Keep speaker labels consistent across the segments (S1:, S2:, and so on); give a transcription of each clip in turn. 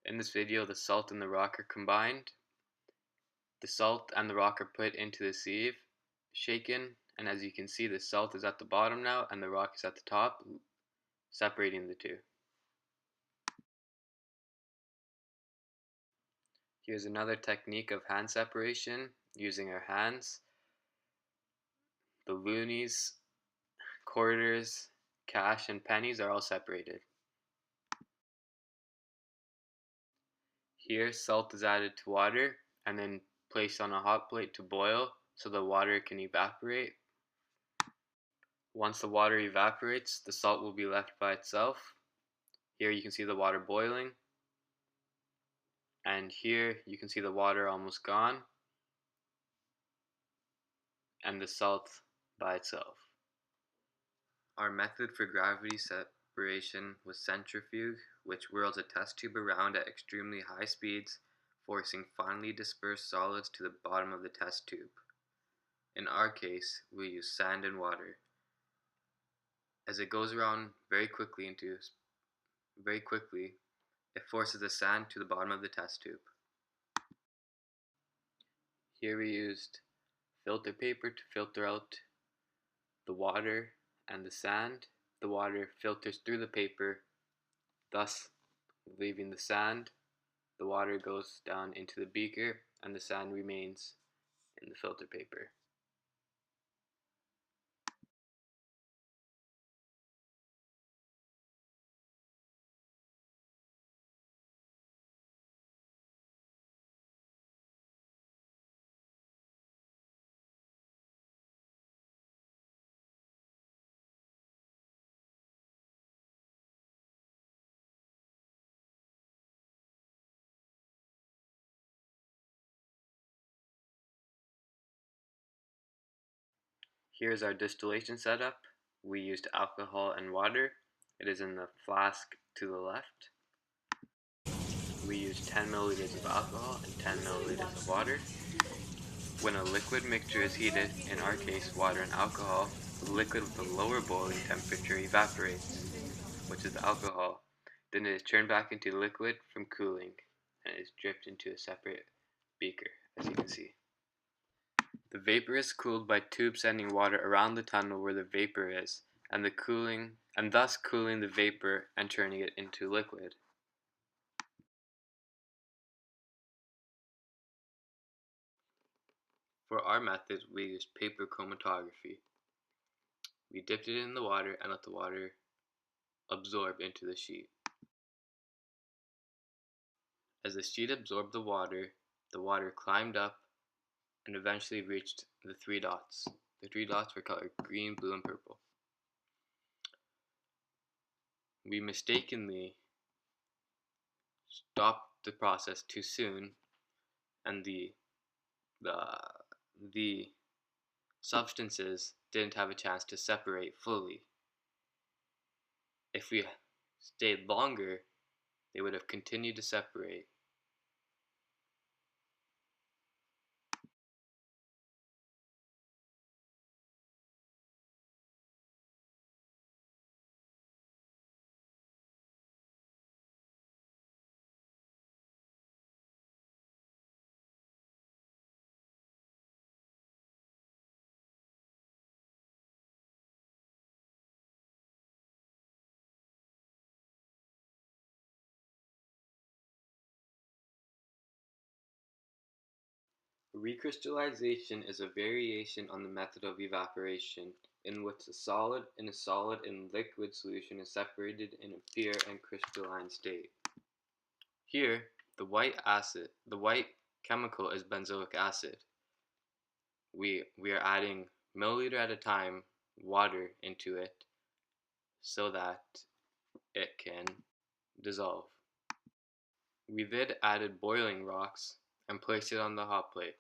S1: In this video, the salt and the rock are combined. The salt and the rock are put into the sieve, shaken, and as you can see, the salt is at the bottom now and the rock is at the top, separating the two. Here's another technique of hand separation using our hands. The loonies, quarters, cash, and pennies are all separated. Here, salt is added to water and then placed on a hot plate to boil so the water can evaporate. Once the water evaporates, the salt will be left by itself. Here you can see the water boiling, and here you can see the water almost gone, and the salt by itself. Our method for gravity separation was centrifuge, which whirls a test tube around at extremely high speeds, forcing finely dispersed solids to the bottom of the test tube. In our case, we use sand and water. As it goes around very quickly, it forces the sand to the bottom of the test tube. Here we used filter paper to filter out the water and the sand. The water filters through the paper, thus leaving the sand. The water goes down into the beaker and the sand remains in the filter paper. Here's our distillation setup. We used alcohol and water. It is in the flask to the left. We used 10 milliliters of alcohol and 10 milliliters of water. When a liquid mixture is heated, in our case water and alcohol, the liquid with the lower boiling temperature evaporates, which is the alcohol. Then it is turned back into liquid from cooling, and it is dripped into a separate beaker, as you can see. The vapor is cooled by tubes sending water around the tunnel where the vapor is, and thus cooling the vapor and turning it into liquid. For our method, we used paper chromatography. We dipped it in the water and let the water absorb into the sheet. As the sheet absorbed the water climbed up and eventually reached the 3 dots. The 3 dots were colored green, blue, and purple. We mistakenly stopped the process too soon, and the substances didn't have a chance to separate fully. If we stayed longer, they would have continued to separate. Recrystallization is a variation on the method of evaporation, in which the solid in a solid and liquid solution is separated in a pure and crystalline state. Here, the white chemical is benzoic acid. We are adding milliliter at a time water into it so that it can dissolve. We then added boiling rocks and placed it on the hot plate.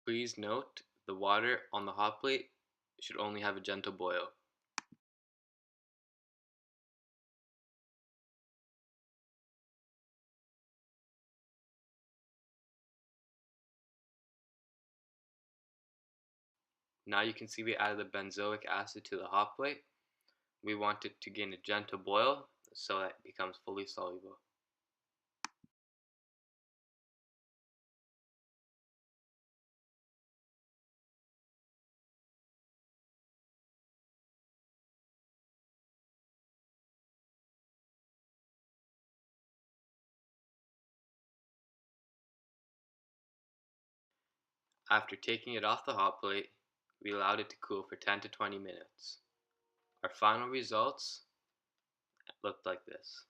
S1: Please note, the water on the hot plate should only have a gentle boil. Now you can see we added the benzoic acid to the hot plate. We want it to gain a gentle boil so that it becomes fully soluble. After taking it off the hot plate, we allowed it to cool for 10 to 20 minutes. Our final results looked like this.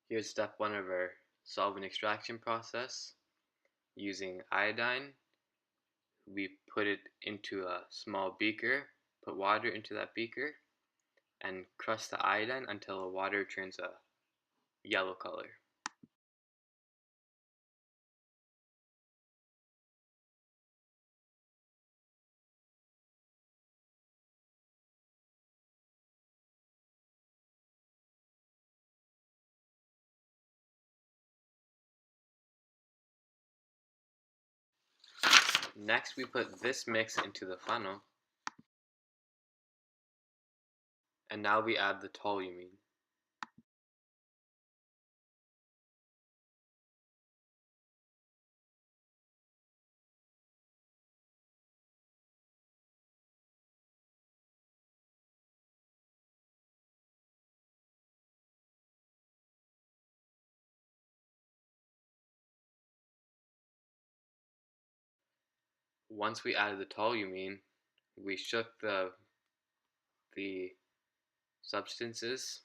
S1: Here's step 1 of our solvent extraction process. Using iodine, we put it into a small beaker, put water into that beaker, and crush the iodine until the water turns a yellow color. Next, we put this mix into the funnel, and now we add the toluene. Once we added the toluene, we shook the substances.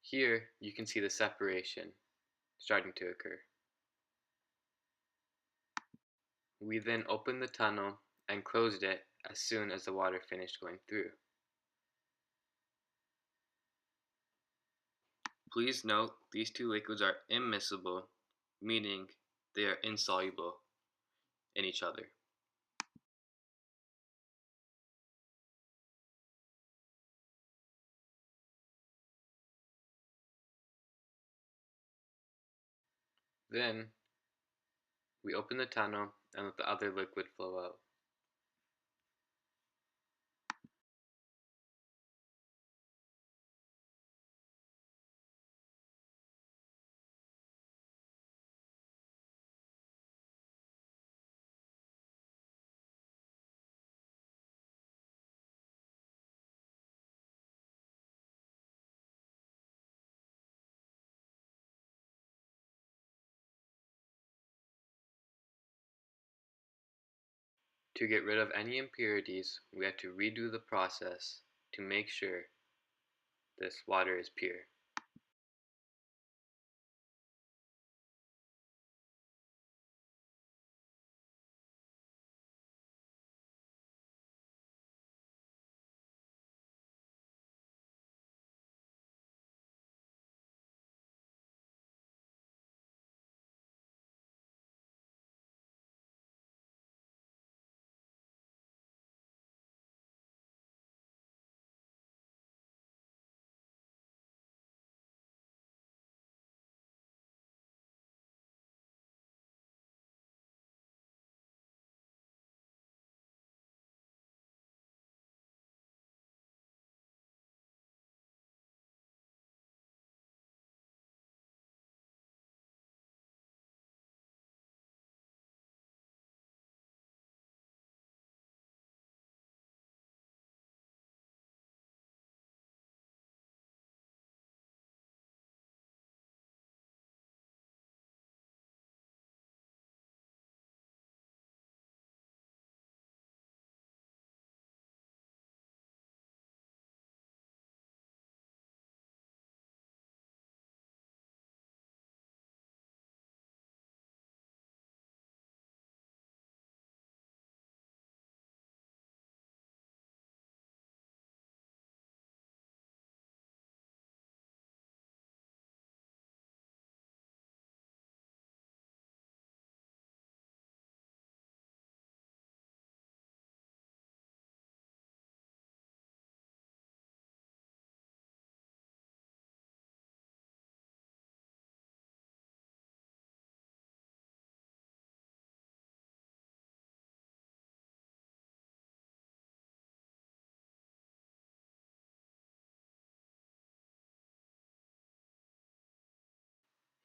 S1: Here you can see the separation starting to occur. We then opened the tunnel and closed it as soon as the water finished going through. Please note these two liquids are immiscible, meaning they are insoluble in each other. Then we open the tunnel and let the other liquid flow out. To get rid of any impurities, we have to redo the process to make sure this water is pure.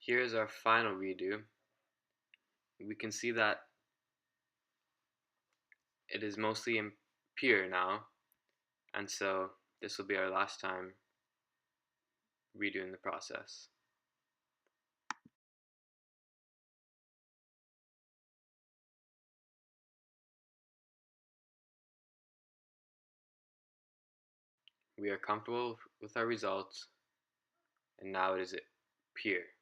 S1: Here's our final redo. We can see that it is mostly impure now, and so this will be our last time redoing the process. We are comfortable with our results, and now it is pure.